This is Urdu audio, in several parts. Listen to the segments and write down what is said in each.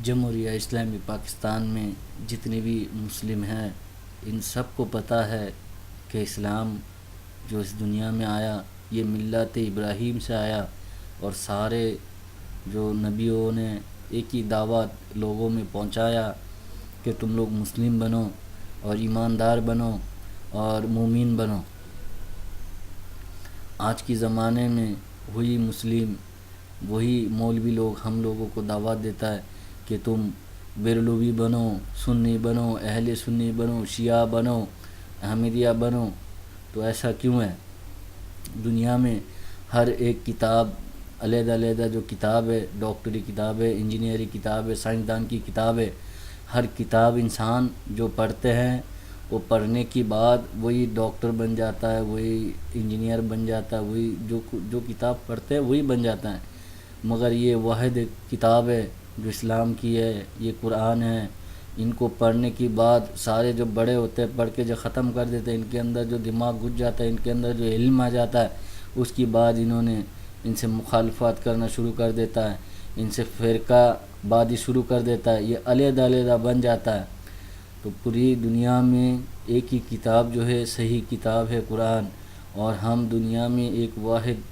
جمہوریہ اسلامی پاکستان میں جتنے بھی مسلم ہیں ان سب کو پتہ ہے کہ اسلام جو اس دنیا میں آیا یہ ملت ابراہیم سے آیا، اور سارے جو نبیوں نے ایک ہی دعوت لوگوں میں پہنچایا کہ تم لوگ مسلم بنو اور ایماندار بنو اور مومن بنو۔ آج کے زمانے میں وہی مسلم، وہی مولوی لوگ ہم لوگوں کو دعوت دیتا ہے کہ تم بریلوی بنو، سنی بنو، اہل سنی بنو، شیعہ بنو، احمدیہ بنو۔ تو ایسا کیوں ہے؟ دنیا میں ہر ایک کتاب علیحدہ علیحدہ جو کتاب ہے، ڈاکٹری کتاب ہے، انجینئرنگ کتاب ہے، سائنسدان کی کتاب ہے، ہر کتاب انسان جو پڑھتے ہیں وہ پڑھنے کے بعد وہی ڈاکٹر بن جاتا ہے، وہی انجینئر بن جاتا ہے، وہی جو کتاب پڑھتے ہیں وہی بن جاتا ہے۔ مگر یہ واحد کتاب ہے جو اسلام کی ہے، یہ قرآن ہے۔ ان کو پڑھنے کے بعد سارے جو بڑے ہوتے ہیں پڑھ کے جو ختم کر دیتے ہیں، ان کے اندر جو دماغ گھس جاتا ہے، ان کے اندر جو علم آ جاتا ہے، اس کے بعد انہوں نے ان سے مخالفت کرنا شروع کر دیتا ہے، ان سے فرقہ بازی شروع کر دیتا ہے، یہ علیحدہ علیحدہ بن جاتا ہے۔ تو پوری دنیا میں ایک ہی کتاب جو ہے صحیح کتاب ہے قرآن، اور ہم دنیا میں ایک واحد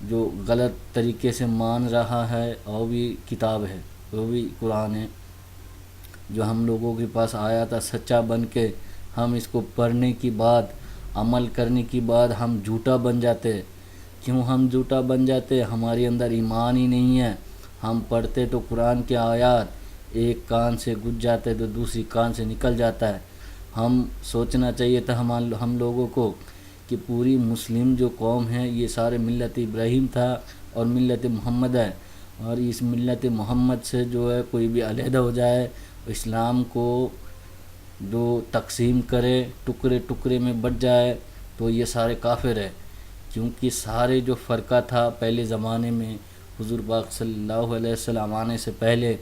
جو غلط طریقے سے مان رہا ہے وہ بھی کتاب ہے، وہ بھی قرآن ہے جو ہم لوگوں کے پاس آیا تھا سچا بن کے۔ ہم اس کو پڑھنے کی بعد، عمل کرنے کی بعد ہم جھوٹا بن جاتے۔ کیوں ہم جھوٹا بن جاتے؟ ہمارے اندر ایمان ہی نہیں ہے۔ ہم پڑھتے تو قرآن کے آیات ایک کان سے گھس جاتے تو دوسری کان سے نکل جاتا ہے۔ ہم سوچنا چاہیے تھا ہم لوگوں کو کہ پوری مسلم جو قوم ہے یہ سارے ملت ابراہیم تھا اور ملت محمد ہے، اور اس ملت محمد سے جو ہے کوئی بھی علیحدہ ہو جائے، اسلام کو جو تقسیم کرے، ٹکڑے ٹکڑے میں بٹ جائے، تو یہ سارے کافر ہے۔ کیونکہ سارے جو فرقہ تھا پہلے زمانے میں، حضور پاک صلی اللہ علیہ وسلم آنے سے پہلے،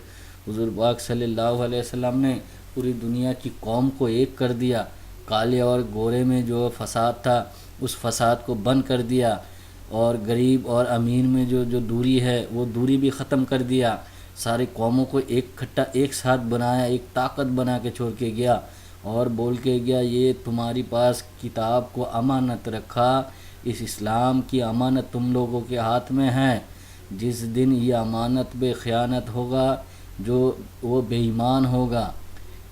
حضور پاک صلی اللہ علیہ وسلم نے پوری دنیا کی قوم کو ایک کر دیا۔ کالے اور گورے میں جو فساد تھا اس فساد کو بند کر دیا، اور غریب اور امیر میں جو دوری ہے وہ دوری بھی ختم کر دیا۔ سارے قوموں کو ایک ساتھ بنایا، ایک طاقت بنا کے چھوڑ کے گیا، اور بول کے گیا یہ تمہاری پاس کتاب کو امانت رکھا، اس اسلام کی امانت تم لوگوں کے ہاتھ میں ہے۔ جس دن یہ امانت بے خیانت ہوگا جو وہ بے ایمان ہوگا،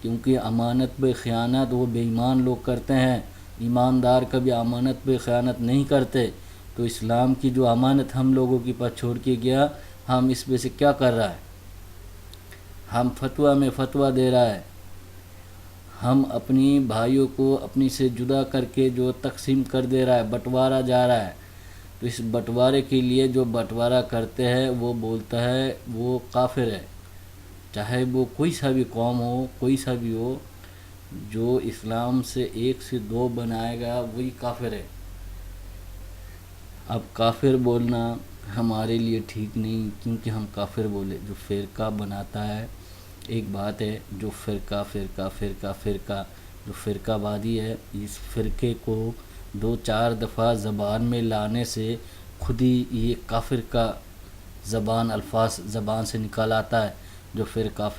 کیونکہ امانت بے خیانت وہ بے ایمان لوگ کرتے ہیں، ایماندار کبھی امانت بے خیانت نہیں کرتے۔ تو اسلام کی جو امانت ہم لوگوں کے پاس چھوڑ کے گیا، ہم اس میں سے کیا کر رہا ہے؟ ہم فتویٰ میں فتویٰ دے رہا ہے، ہم اپنی بھائیوں کو اپنی سے جدا کر کے جو تقسیم کر دے رہا ہے، بٹوارا جا رہا ہے۔ تو اس بٹوارے کے لیے جو بٹوارا کرتے ہیں وہ بولتا ہے وہ کافر ہے، چاہے وہ کوئی سا بھی قوم ہو، کوئی سا بھی ہو، جو اسلام سے ایک سے دو بنائے گا وہی کافر ہے۔ اب کافر بولنا ہمارے لیے ٹھیک نہیں، کیونکہ ہم کافر بولے جو فرقہ بناتا ہے۔ ایک بات ہے جو فرقہ جو فرقہ وادی ہے، اس فرقے کو دو چار دفعہ زبان میں لانے سے خود ہی یہ کافر کا الفاظ زبان سے نکال آتا ہے، جو فرقہ۔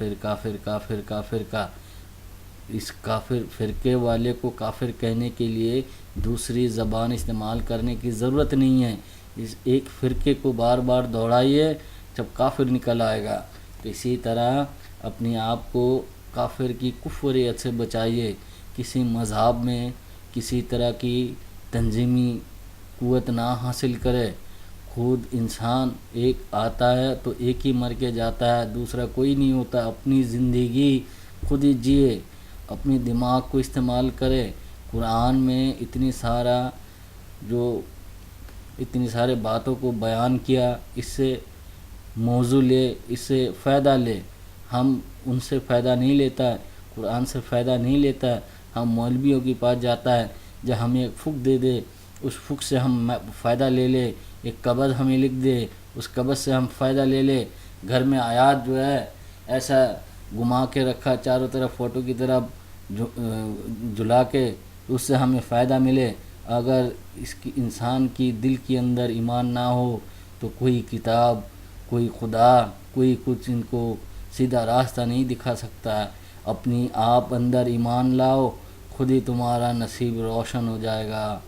اس کافر فرقے والے کو کافر کہنے کے لیے دوسری زبان استعمال کرنے کی ضرورت نہیں ہے، اس ایک فرقے کو بار بار دوہرائیے جب کافر نکل آئے گا۔ تو اسی طرح اپنے آپ کو کافر کی کفریت سے بچائیے۔ کسی مذہب میں کسی طرح کی تنظیمی قوت نہ حاصل کرے۔ خود انسان ایک آتا ہے تو ایک ہی مر کے جاتا ہے، دوسرا کوئی نہیں ہوتا۔ اپنی زندگی خود ہی جیے، اپنی دماغ کو استعمال کرے۔ قرآن میں اتنی سارے باتوں کو بیان کیا، اس سے موضوع لے، اس سے فائدہ لے۔ ہم ان سے فائدہ نہیں لیتا ہے، قرآن سے فائدہ نہیں لیتا ہے، ہم مولویوں کے پاس جاتا ہے، جب ہمیں ایک فک دے دے اس فک سے ہم فائدہ لے لے، ایک قبض ہمیں لکھ دے اس قبض سے ہم فائدہ لے لے۔ گھر میں آیات جو ہے ایسا گھما کے رکھا چاروں طرف فوٹو کی طرف جلا کے، اس سے ہمیں فائدہ ملے۔ اگر اس کی انسان کی دل کے اندر ایمان نہ ہو تو کوئی کتاب، کوئی خدا، کوئی کچھ ان کو سیدھا راستہ نہیں دکھا سکتا ہے۔ اپنی آپ اندر ایمان لاؤ، خود ہی تمہارا نصیب روشن ہو جائے گا۔